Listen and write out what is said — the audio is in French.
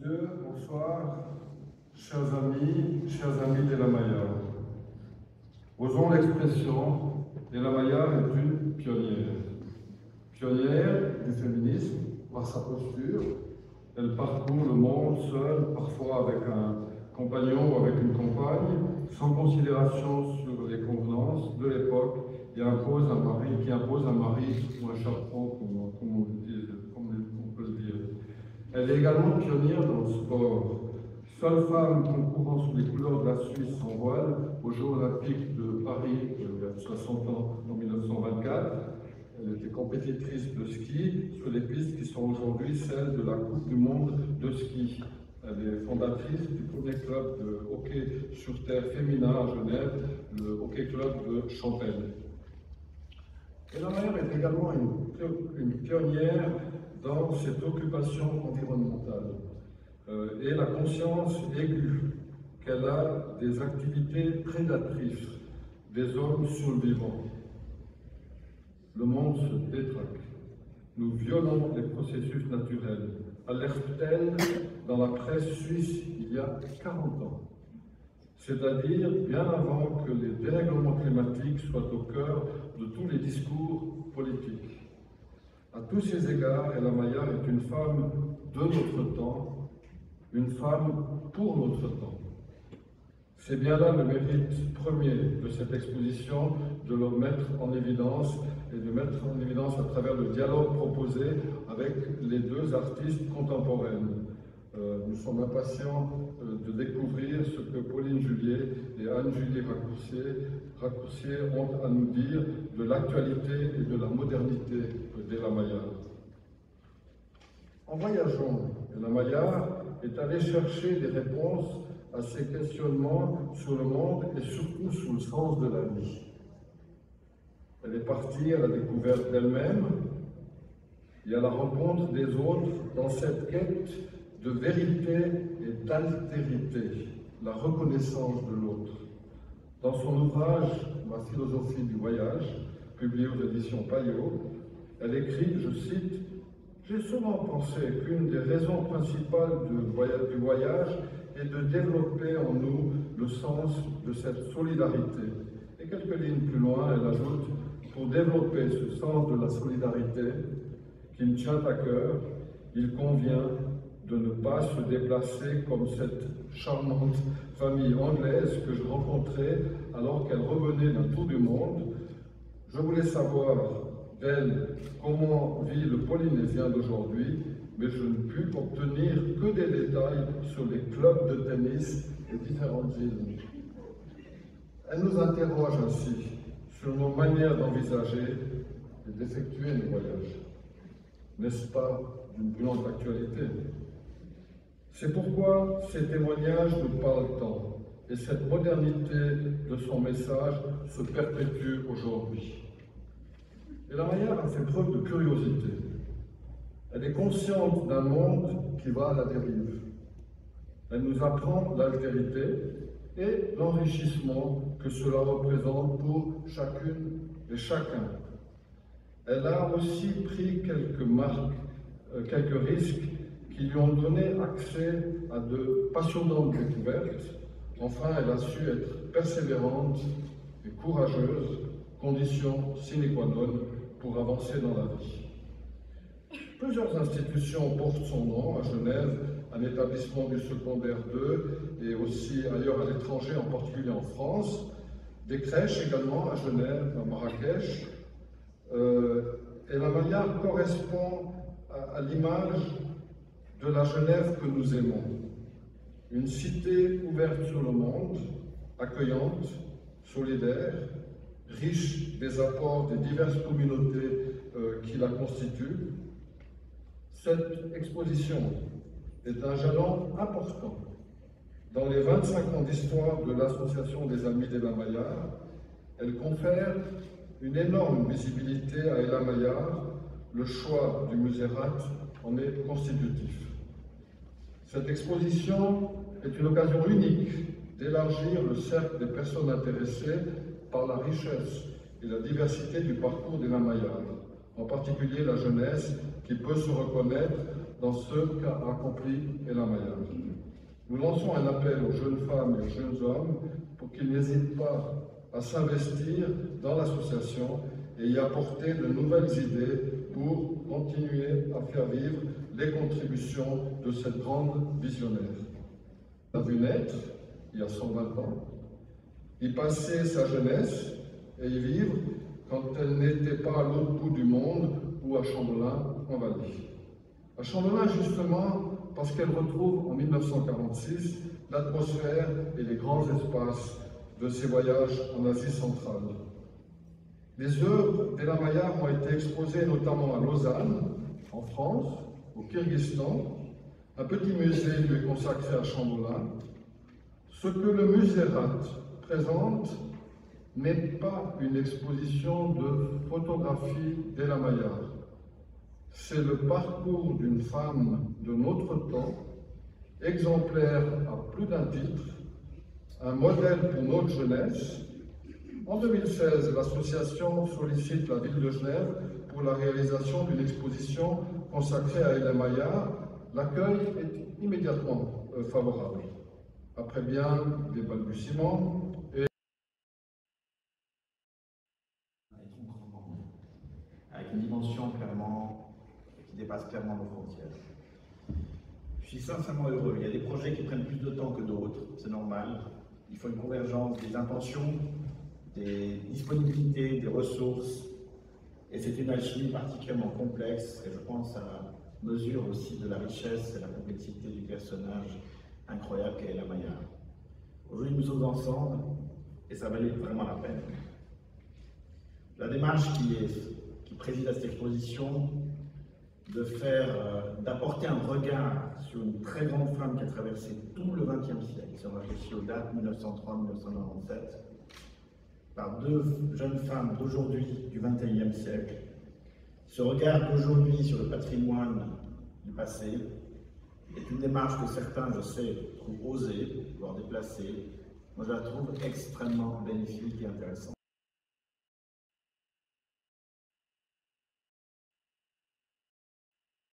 Bonsoir, chers amis de la Maya. Osons l'expression, et la Maya est une pionnière. Pionnière du féminisme par sa posture. Elle parcourt le monde seule, parfois avec un compagnon ou avec une compagne, sans considération sur les convenances de l'époque, qui impose un mari ou un chaperon, comme on peut le dire. Elle est également pionnière dans le sport. Seule femme concourant sous les couleurs de la Suisse en voile aux Jeux Olympiques de Paris il y a 60 ans, en 1924. Elle était compétitrice de ski sur les pistes qui sont aujourd'hui celles de la Coupe du Monde de ski. Elle est fondatrice du premier club de hockey sur terre féminin à Genève, le Hockey Club de Champel. Et la Maya est également une pionnière dans cette occupation environnementale et la conscience aiguë qu'elle a des activités prédatrices des hommes sur le vivant. Le monde se détraque. Nous violons les processus naturels, alerte-t-elle dans la presse suisse il y a 40 ans. C'est-à-dire bien avant que les dérèglements climatiques soient au cœur de tous les discours politiques. À tous ces égards, Ella Maya est une femme de notre temps, une femme pour notre temps. C'est bien là le mérite premier de cette exposition, de le mettre en évidence et de mettre en évidence à travers le dialogue proposé avec les deux artistes contemporaines. Nous sommes impatients de découvrir ce que Pauline Julier et Anne-Julie Raccourcier ont à nous dire de l'actualité et de la modernité d'Ella Maya. En voyageant, Ella Maya est allée chercher des réponses à ces questionnements sur le monde et surtout sur le sens de la vie. Elle est partie à la découverte d'elle-même et à la rencontre des autres dans cette quête de vérité et d'altérité, la reconnaissance de l'autre. Dans son ouvrage « Ma philosophie du voyage », publié aux éditions Payot, elle écrit, je cite, « J'ai souvent pensé qu'une des raisons principales du voyage est de développer en nous le sens de cette solidarité. » Et quelques lignes plus loin, elle ajoute, « Pour développer ce sens de la solidarité qui me tient à cœur, il convient de ne pas se déplacer comme cette charmante famille anglaise que je rencontrais alors qu'elle revenait d'un tour du monde. Je voulais savoir d'elle comment vit le Polynésien d'aujourd'hui, mais je ne pus obtenir que des détails sur les clubs de tennis et différentes îles. Elle nous interroge ainsi sur nos manières d'envisager et d'effectuer nos voyages. N'est-ce pas d'une brûlante actualité? C'est pourquoi ces témoignages nous parlent tant, et cette modernité de son message se perpétue aujourd'hui. Ella Maya a fait preuve de curiosité. Elle est consciente d'un monde qui va à la dérive. Elle nous apprend l'altérité et l'enrichissement que cela représente pour chacune et chacun. Elle a aussi pris quelques risques qui lui ont donné accès à de passionnantes découvertes. Enfin, elle a su être persévérante et courageuse, condition sine qua non pour avancer dans la vie. Plusieurs institutions portent son nom à Genève, un établissement du secondaire 2 et aussi ailleurs à l'étranger, en particulier en France. Des crèches également à Genève, à Marrakech. Ella Maya correspond à l'image de la Genève que nous aimons. Une cité ouverte sur le monde, accueillante, solidaire, riche des apports des diverses communautés qui la constituent. Cette exposition est un jalon important dans les 25 ans d'histoire de l'Association des Amis d'Ella Maya. Elle confère une énorme visibilité à Ella Maya. Le choix du musée Rath en est constitutif. Cette exposition est une occasion unique d'élargir le cercle des personnes intéressées par la richesse et la diversité du parcours d'Ella Maya, en particulier la jeunesse qui peut se reconnaître dans ce qu'a accompli Ella Maya. Nous lançons un appel aux jeunes femmes et aux jeunes hommes pour qu'ils n'hésitent pas à s'investir dans l'association et y apporter de nouvelles idées pour continuer à faire vivre les contributions de cette grande visionnaire. Elle a vu naître, il y a 120 ans, y passer sa jeunesse et y vivre quand elle n'était pas à l'autre bout du monde ou à Chamberlain en Valais. À Chamberlain, justement, parce qu'elle retrouve en 1946 l'atmosphère et les grands espaces de ses voyages en Asie centrale. Les œuvres d'Ella Maya ont été exposées notamment à Lausanne, en France, au Kyrgyzstan. Un petit musée lui est consacré à Chamberlain. Ce que le musée RAT présente n'est pas une exposition de photographie d'Ella Maya. C'est le parcours d'une femme de notre temps, exemplaire à plus d'un titre, un modèle pour notre jeunesse. En 2016, l'association sollicite la ville de Genève pour la réalisation d'une exposition consacrée à Ella Maya. L'accueil est immédiatement favorable. Après bien des balbutiements et avec une dimension clairement qui dépasse clairement nos frontières. Je suis sincèrement heureux. Il y a des projets qui prennent plus de temps que d'autres, c'est normal. Il faut une convergence des intentions, des disponibilités, des ressources. Et c'est une alchimie particulièrement complexe, et je pense à la mesure aussi de la richesse et la complexité du personnage incroyable qu'est Ella Maya. Aujourd'hui, nous sommes ensemble, et ça valait vraiment la peine. La démarche qui préside à cette exposition, d'apporter un regard sur une très grande femme qui a traversé tout le XXe siècle, si on réfléchit aux dates 1903-1997, par deux jeunes femmes d'aujourd'hui, du XXIe siècle. Ce regard d'aujourd'hui sur le patrimoine du passé est une démarche que certains, je sais, trouvent osée, voire déplacée. Moi, je la trouve extrêmement bénéfique et intéressante.